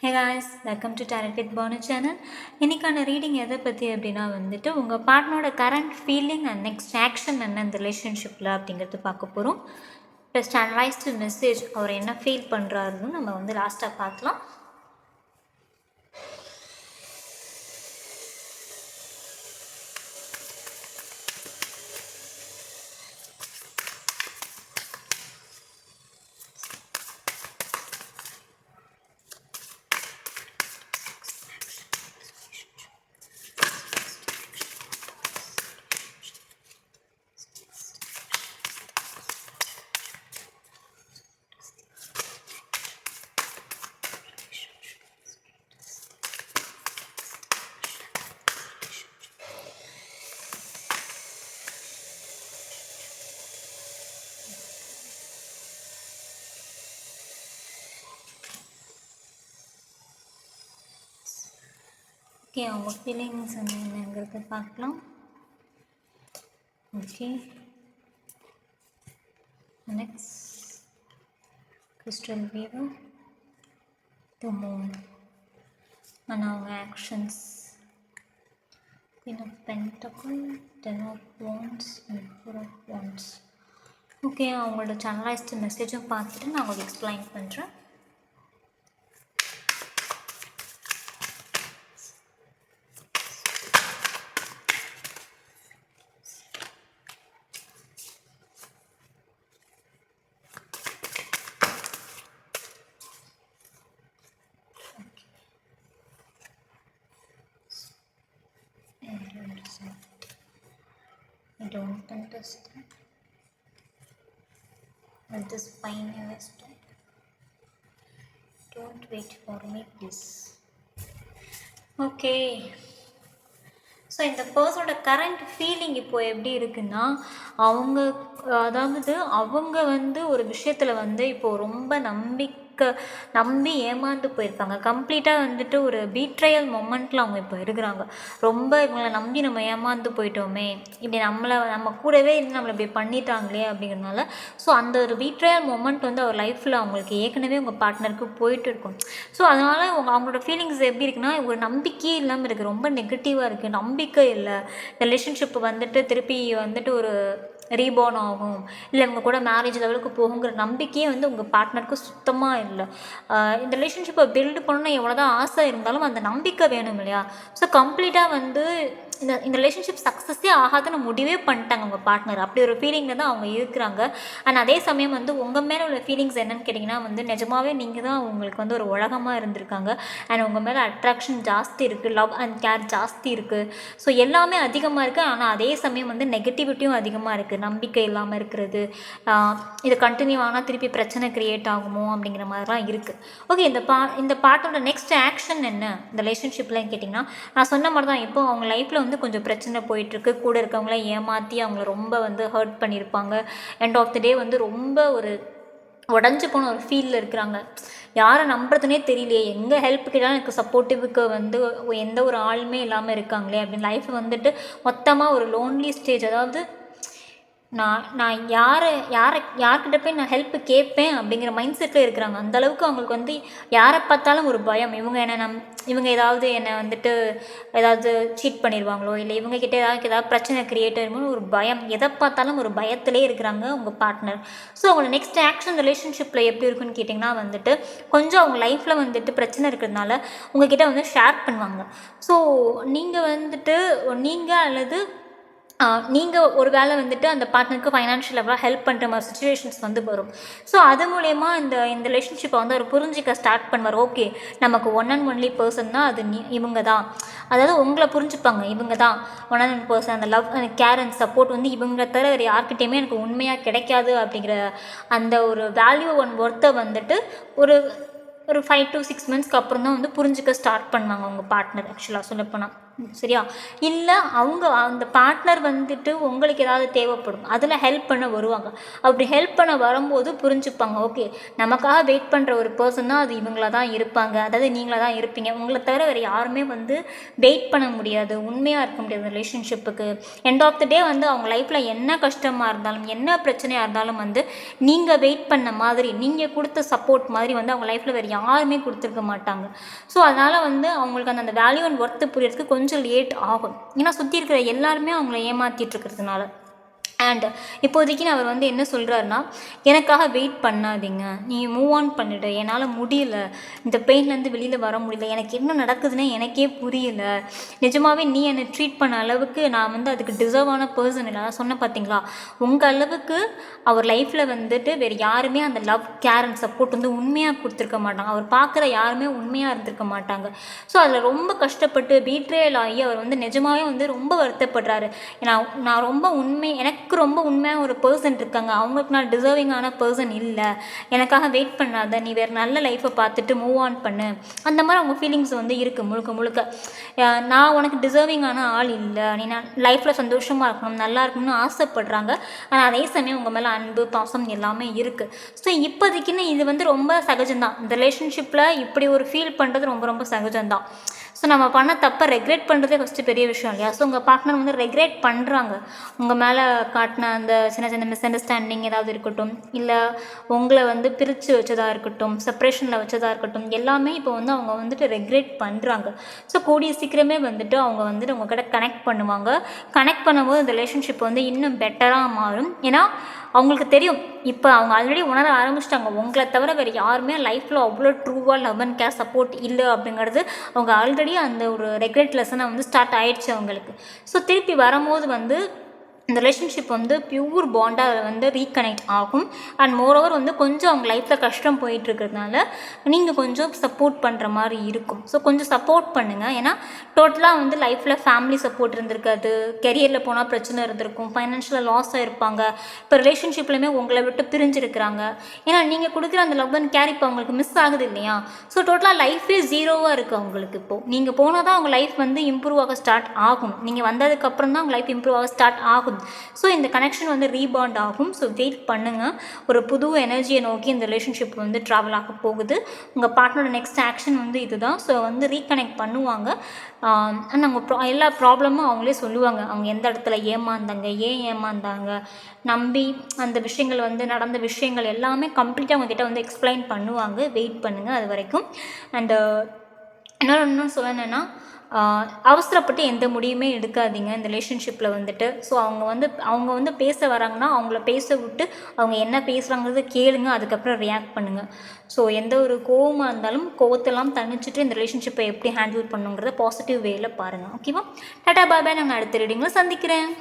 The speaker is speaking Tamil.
Hey guys, welcome to talent with Banu channel. இன்றைக்கான ரீடிங் எதை பற்றி அப்படின்னா உங்கள் பார்ட்னரோட current feeling and next action என்ன இந்த ரிலேஷன்ஷிப்பில் அப்படிங்கிறது பார்க்க போகிறோம். ப்ளஸ் அனலைஸ்டு மெசேஜ் அவர் என்ன ஃபீல் பண்ணுறாருன்னு நம்ம லாஸ்ட்டாக பார்க்கலாம். ஓகே, அவங்க ஃபீலிங்ஸ் என்னங்கிறத பார்க்கலாம். Okay, next crystal weaver, the moon and அவங்க actions, queen of pentacle, 10 of wands and 4 of wands. Okay, அவங்களோட சேனலைஸ்டு மெசேஜும் பார்த்துட்டு நான் உங்களுக்கு எக்ஸ்பிளைன் பண்ணுறேன். I don't understand. At this fine investment. Don't wait for me, please. Okay. So இந்த பர்சனோட கரண்ட் ஃபீலிங் இப்போது எப்படி இருக்குன்னா, அவங்க ஒரு விஷயத்தில் இப்போது ரொம்ப நம்பி ஏமாந்து போயிருப்பாங்க. கம்ப்ளீட்டாக ஒரு பீட்ரையல் மொமெண்ட்டில் அவங்க இப்போ இருக்கிறாங்க. ரொம்ப இவங்களை நம்பி நம்ம ஏமாந்து போயிட்டோமே, இப்படி நம்ம கூடவே இருந்து நம்மளை இப்படி பண்ணிட்டாங்களே அப்படிங்கிறதுனால. ஸோ அந்த ஒரு பீட்ரையல் மொமெண்ட் அவர் லைஃப்பில் அவங்களுக்கு ஏற்கனவே உங்கள் பார்ட்னருக்கு போயிட்டு இருக்கும். ஸோ அதனால் அவங்களோட ஃபீலிங்ஸ் எப்படி இருக்குன்னா, ஒரு நம்பிக்கையே இல்லாமல் இருக்குது, ரொம்ப நெகட்டிவாக இருக்குது, நம்பிக்கை இல்லை. இந்த ரிலேஷன்ஷிப் திருப்பி ஒரு ரீபார்ன் ஆகும், இல்லை இவங்க கூட மேரேஜ் லெவலுக்கு போகுங்கிற நம்பிக்கையே உங்கள் பார்ட்னருக்கு சுத்தமாக இல்லை. இந்த ரிலேஷன்ஷிப்பை பில்டு பண்ணணும்னா எவ்வளோ தான் ஆசை இருந்தாலும் அந்த நம்பிக்கை வேணும் இல்லையா? ஸோ கம்ப்ளீட்டாக இந்த ரிலேஷன்ஷிப் சக்ஸஸே ஆகாதுன்னு முடிவே பண்ணிட்டாங்க உங்கள் பார்ட்னர். அப்படி ஒரு ஃபீலிங்கில் தான் அவங்க இருக்கிறாங்க. அண்ட் அதே சமயம் உங்கள் மேலே உள்ள ஃபீலிங்ஸ் என்னென்னு கேட்டிங்கன்னா நிஜமாகவே நீங்கள் தான் உங்களுக்கு ஒரு உலகமாக இருந்திருக்காங்க. அண்ட் உங்கள் மேலே அட்ராக்ஷன் ஜாஸ்தி இருக்குது, லவ் அண்ட் கேர் ஜாஸ்தி இருக்குது. ஸோ எல்லாமே அதிகமாக இருக்குது. ஆனால் அதே சமயம் நெகட்டிவிட்டியும் அதிகமாக இருக்குது. நம்பிக்கை இல்லாமல் இருக்கிறது, இது கண்டினியூ ஆனால் திருப்பி பிரச்சனை க்ரியேட் ஆகுமோ அப்படிங்கிற மாதிரிலாம் இருக்குது. ஓகே, இந்த பாட்டோட நெக்ஸ்ட் ஆக்ஷன் என்ன இந்த ரிலேஷன்ஷிப்லாம் கேட்டிங்கன்னா, நான் சொன்ன மாதிரி தான். இப்போ அவங்க லைஃப்பில் கொஞ்சம் பிரச்சனை போயிட்டுருக்கு. கூட இருக்கவங்கள ஏமாற்றி அவங்கள ரொம்ப ஹர்ட் பண்ணியிருப்பாங்க. எண்ட் ஆஃப் த டே ரொம்ப ஒரு உடஞ்சி போன ஒரு ஃபீலில் இருக்கிறாங்க. யாரை நம்புறதுனே தெரியலையே, எங்கே ஹெல்ப் கேட்டாலும் எனக்கு சப்போர்ட்டிவுக்கு எந்த ஒரு ஆளுமே இல்லாமல் இருக்காங்களே அப்படின்னு லைஃப் மொத்தமாக ஒரு லோன்லி ஸ்டேஜ். அதாவது நான் யார்கிட்ட போய் நான் ஹெல்ப் கேட்பேன் அப்படிங்கிற மைண்ட் செட்டில் இருக்கிறாங்க. அந்தளவுக்கு அவங்களுக்கு யாரை பார்த்தாலும் ஒரு பயம். இவங்க ஏதாவது என்னை ஏதாவது சீட் பண்ணிடுவாங்களோ, இல்லை இவங்ககிட்ட ஏதாவது பிரச்சனை க்ரியேட் ஆகிருமோன்னு ஒரு பயம். எதை பார்த்தாலும் ஒரு பயத்திலே இருக்கிறாங்க உங்கள் பார்ட்னர். ஸோ அவங்களோட நெக்ஸ்ட் ஆக்ஷன் ரிலேஷன்ஷிப்பில் எப்படி இருக்குன்னு கேட்டிங்கன்னா கொஞ்சம் அவங்க லைஃப்பில் பிரச்சனை இருக்கிறதுனால உங்ககிட்ட ஷேர் பண்ணுவாங்க. ஸோ நீங்கள் அல்லது நீங்கள் ஒரு வேளை அந்த பார்ட்னருக்கு ஃபைனான்ஷியல் லெவலாக ஹெல்ப் பண்ணுற மாதிரி சுச்சுவேஷன்ஸ் வரும். ஸோ அது மூலயமா இந்த ரிலேஷன்ஷிப்பை அவர் புரிஞ்சிக்க ஸ்டார்ட் பண்ணுவார். ஓகே, நமக்கு ஒன் அண்ட் ஒன்லி பர்சன் தான் அது, இவங்க தான். அதாவது உங்களை புரிஞ்சுப்பாங்க, இவங்க தான் ஒன் அண்ட் ஒன் பர்சன். அந்த லவ் அந்த கேர் அண்ட் சப்போர்ட் இவங்க தவிர வேறு யார்கிட்டையுமே எனக்கு உண்மையாக கிடைக்காது அப்படிங்கிற அந்த ஒரு வேல்யூ ஒர்த்தை ஒரு 5 to 6 months அப்புறம் தான் புரிஞ்சுக்க ஸ்டார்ட் பண்ணுவாங்க உங்கள் பார்ட்னர். ஆக்சுவலாக சொல்லப்போனால் சரியா? இல்லை அவங்க அந்த பார்ட்னர் வந்துட்டு உங்களுக்கு ஏதாவது தேவைப்படும், அதில் ஹெல்ப் பண்ண வருவாங்க. அப்படி ஹெல்ப் பண்ண வரும்போது புரிஞ்சுப்பாங்க, ஓகே நமக்காக வெயிட் பண்ணுற ஒரு பர்சன்னா அது இவங்களாக தான் இருப்பாங்க, அதாவது நீங்களாக தான் இருப்பீங்க. உங்களை தவிர வேறு யாருமே வந்து வெயிட் பண்ண முடியாது, உண்மையாக இருக்க முடியாது ரிலேஷன்ஷிப்புக்கு. எண்ட் ஆஃப் த டே வந்து அவங்க லைஃப்பில் என்ன கஷ்டமாக இருந்தாலும் என்ன பிரச்சனையாக இருந்தாலும் வந்து நீங்கள் வெயிட் பண்ண மாதிரி, நீங்கள் கொடுத்த சப்போர்ட் மாதிரி வந்து அவங்க லைஃப்பில் வேறு யாருமே கொடுத்துருக்க மாட்டாங்க. ஸோ அதனால் வந்து அவங்களுக்கு அந்த வேல்யூ அண்ட் ஒர்த்து புரியறதுக்கு கொஞ்சம் லேட் ஆகும். ஏன்னா சுற்றி இருக்கிற எல்லாருமே அவங்கள ஏமாற்றிட்டு இருக்கிறதுனால. அண்ட் இப்போதைக்கு அவர் வந்து என்ன சொல்கிறாருன்னா, எனக்காக வெயிட் பண்ணாதீங்க, நீ மூவ் ஆன் பண்ணிவிடு, என்னால் முடியல, இந்த பெயின்லேருந்து வெளியில் வர முடியல, எனக்கு என்ன நடக்குதுன்னே எனக்கே புரியல, நிஜமாகவே நீ என்னை ட்ரீட் பண்ண அளவுக்கு நான் வந்து அதுக்கு டிசர்வான பர்சன் இல்லை. நான் சொன்னேன் பார்த்தீங்களா, உங்கள் அளவுக்கு அவர் லைஃப்பில் வந்துட்டு வேறு யாருமே அந்த லவ் கேர் அண்ட் சப்போர்ட் வந்து உண்மையாக கொடுத்துருக்க மாட்டாங்க. அவர் பார்க்குற யாருமே உண்மையாக இருந்திருக்க மாட்டாங்க. ஸோ அதில் ரொம்ப கஷ்டப்பட்டு பீட்ரேல் ஆகி அவர் வந்து நிஜமாகவே வந்து ரொம்ப வருத்தப்படுறாரு. நான் ரொம்ப எனக்கு ரொம்ப உண்மையாக ஒரு பர்சன் இருக்காங்க, அவங்களுக்கு நான் டிசர்விங்கான பர்சன் இல்லை, எனக்காக வெயிட் பண்ணாத, நீ வேறு நல்ல லைஃப்பை பார்த்துட்டு மூவ் ஆன் பண்ணு, அந்த மாதிரி அவங்க ஃபீலிங்ஸ் வந்து இருக்குது முழுக்க முழுக்க. நான் உனக்கு டிசர்விங்கான ஆள் இல்லை, நீ நான் லைஃப்பில் சந்தோஷமாக இருக்கணும் நல்லா இருக்கணும்னு ஆசைப்படுறாங்க. ஆனால் அதே சமயம் உங்கள் மேலே அன்பு பாசம் எல்லாமே இருக்குது. ஸோ இப்போதைக்குன்னு இது வந்து ரொம்ப சகஜம்தான், இந்த ரிலேஷன்ஷிப்பில் இப்படி ஒரு ஃபீல் பண்ணுறது ரொம்ப ரொம்ப சகஜம்தான். ஸோ நம்ம பண்ண தப்பை ரெக்ரெட் பண்ணுறதே ஃபஸ்ட்டு பெரிய விஷயம் இல்லையா? ஸோ உங்கள் பார்ட்னர் வந்து ரெக்ரெட் பண்ணுறாங்க, உங்கள் மேலே காட்டின அந்த சின்ன சின்ன மிஸ் அண்டர்ஸ்டாண்டிங் ஏதாவது இருக்கட்டும், இல்லை உங்களை வந்து பிரித்து வச்சதாக இருக்கட்டும், செப்ரேஷனில் வச்சதாக இருக்கட்டும், எல்லாமே இப்போ வந்து அவங்க வந்துட்டு ரெக்ரெட் பண்ணுறாங்க. ஸோ கூடிய சீக்கிரமே வந்துட்டு அவங்க வந்துட்டு உங்கள்கிட்ட கனெக்ட் பண்ணுவாங்க. கனெக்ட் பண்ணும்போது இந்த ரிலேஷன்ஷிப் வந்து இன்னும் பெட்டராக மாறும். ஏன்னா அவங்களுக்கு தெரியும், இப்போ அவங்க ஆல்ரெடி உணர ஆரம்பிச்சிட்டாங்க, உங்களை தவிர வேறு யாருமே லைஃப்பில் அவ்வளோ ட்ரூவாக லவ் அண்ட் கேர் சப்போர்ட் இல்லை அப்படிங்கிறது. அவங்க ஆல்ரெடி அந்த ஒரு ரெக்ரெட் லெசனை வந்து ஸ்டார்ட் ஆகிடுச்சு அவங்களுக்கு. ஸோ திருப்பி வரும்போது வந்து இந்த ரிலேஷன்ஷிப் வந்து பியூர் பாண்டாக வந்து ரீகனெக்ட் ஆகும். அண்ட் மோரோவர் வந்து கொஞ்சம் அவங்க லைஃப்பில் கஷ்டம் போயிட்டுருக்கிறதுனால நீங்கள் கொஞ்சம் சப்போர்ட் பண்ணுற மாதிரி இருக்கும். ஸோ கொஞ்சம் சப்போர்ட் பண்ணுங்கள். ஏன்னா டோட்டலாக வந்து லைஃப்பில் ஃபேமிலி சப்போர்ட் இருந்திருக்காது, கெரியரில் போனால் பிரச்சனை இருந்திருக்கும், ஃபைனான்ஷியலாக லாஸ் ஆகிருப்பாங்க. இப்போ ரிலேஷன்ஷிப்லையுமே உங்களை விட்டு பிரிஞ்சிருக்கிறாங்க. ஏன்னா நீங்கள் கொடுக்குற அந்த லவ் அண்ட் கேர் இப்போ அவங்களுக்கு மிஸ் ஆகுது இல்லையா? ஸோ டோட்டலாக லைஃபே ஜீரோவாக இருக்குது அவங்களுக்கு. இப்போது நீங்கள் போனால் தான் அவங்க லைஃப் வந்து இம்ப்ரூவ் ஆக ஸ்டார்ட் ஆகும், நீங்கள் வந்ததுக்கப்புறம் தான் அவங்க லைஃப் இம்ப்ரூவ் ஆக ஸ்டார்ட் ஆகும். ஸோ இந்த கனெக்ஷன் வந்து ரீபாண்ட் ஆகும். ஸோ வெயிட் பண்ணுங்கள், ஒரு புது எனர்ஜியை நோக்கி இந்த ரிலேஷன்ஷிப் வந்து ட்ராவல் ஆக போகுது. உங்கள் பார்ட்னரோட நெக்ஸ்ட் ஆக்ஷன் வந்து இதுதான். ஸோ வந்து ரீகனெக்ட் பண்ணுவாங்க. அண்ட் அவங்க எல்லா ப்ராப்ளமும் அவங்களே சொல்லுவாங்க, அவங்க எந்த இடத்துல ஏமாந்தாங்க, ஏன் ஏமாந்தாங்க, நம்பி அந்த விஷயங்கள் வந்து நடந்த விஷயங்கள் எல்லாமே கம்ப்ளீட்டாக அவங்கக்கிட்ட வந்து எக்ஸ்பிளைன் பண்ணுவாங்க. வெயிட் பண்ணுங்கள் அது வரைக்கும். அண்டு இன்னும் சொல்லணுன்னா, அவசரப்பட்டு எந்த முடிவுமே எடுக்காதீங்க இந்த ரிலேஷன்ஷிப்பில் வந்துட்டு. ஸோ அவங்க வந்து பேச வராங்கன்னா அவங்கள பேச விட்டு அவங்க என்ன பேசுகிறாங்கிறத கேளுங்க, அதுக்கப்புறம் ரியாக்ட் பண்ணுங்கள். ஸோ எந்த ஒரு கோவமாக இருந்தாலும் கோவத்தெல்லாம் தணிச்சிட்டு இந்த ரிலேஷன்ஷிப்பை எப்படி ஹேண்டில் பண்ணுங்கிறத பாசிட்டிவ் வேயில் பாருங்கள். ஓகேவா? டாடா பாய் பாய். நாங்கள் அடுத்த ரீடிங்கில் சந்திக்கிறேன்.